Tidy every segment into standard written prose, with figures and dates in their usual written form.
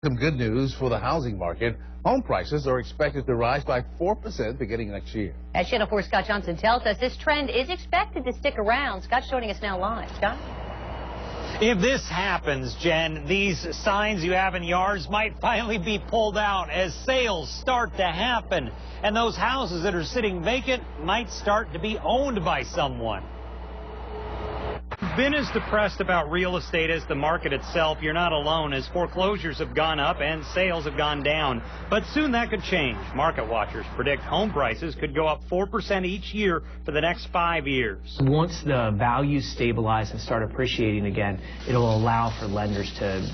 Some good news for the housing market. Home prices are expected to rise by 4% beginning next year. As Channel 4 Scott Johnson tells us, this trend is expected to stick around. Scott's joining us now live. Scott? If this happens, Jen, these signs you have in yards might finally be pulled out as sales start to happen. And those houses that are sitting vacant might start to be owned by someone. Been as depressed about real estate as the market itself. You're not alone, as foreclosures have gone up and sales have gone down. But soon that could change. Market watchers predict home prices could go up 4% each year for the next 5 years. Once the values stabilize and start appreciating again, it'll allow for lenders to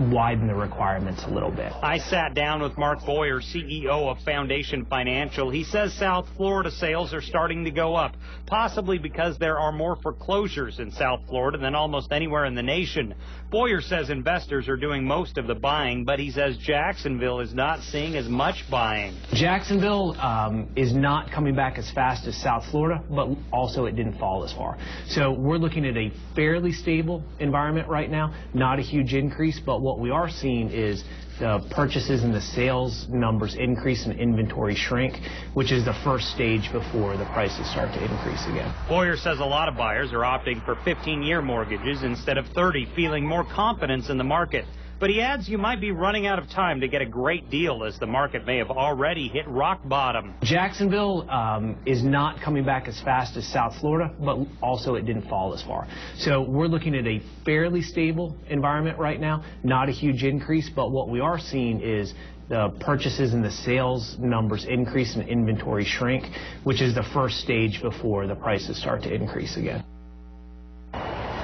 widen the requirements a little bit. I sat down with Mark Boyer, CEO of Foundation Financial. He says South Florida sales are starting to go up, possibly because there are more foreclosures in South Florida than almost anywhere in the nation. Boyer says investors are doing most of the buying, but he says Jacksonville is not seeing as much buying. Jacksonville is not coming back as fast as South Florida, but also it didn't fall as far. So we're looking at a fairly stable environment right now, not a huge increase, but what we are seeing is the purchases and the sales numbers increase and inventory shrink, which is the first stage before the prices start to increase again. Boyer says a lot of buyers are opting for 15-year mortgages instead of 30, feeling more confidence in the market. But he adds you might be running out of time to get a great deal, as the market may have already hit rock bottom. Jacksonville is not coming back as fast as South Florida, but also it didn't fall as far. So we're looking at a fairly stable environment right now, not a huge increase, but what we are seeing is the purchases and the sales numbers increase and inventory shrink, which is the first stage before the prices start to increase again.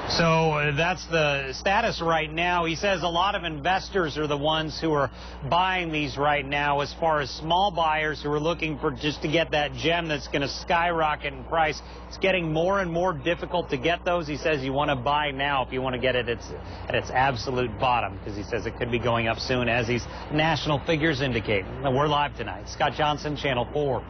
So that's the status right now. He says a lot of investors are the ones who are buying these right now. As far as small buyers who are looking for just to get that gem that's going to skyrocket in price, it's getting more and more difficult to get those. He says you want to buy now if you want to get it at its absolute bottom, because he says it could be going up soon, as these national figures indicate. We're live tonight. Scott Johnson, Channel 4.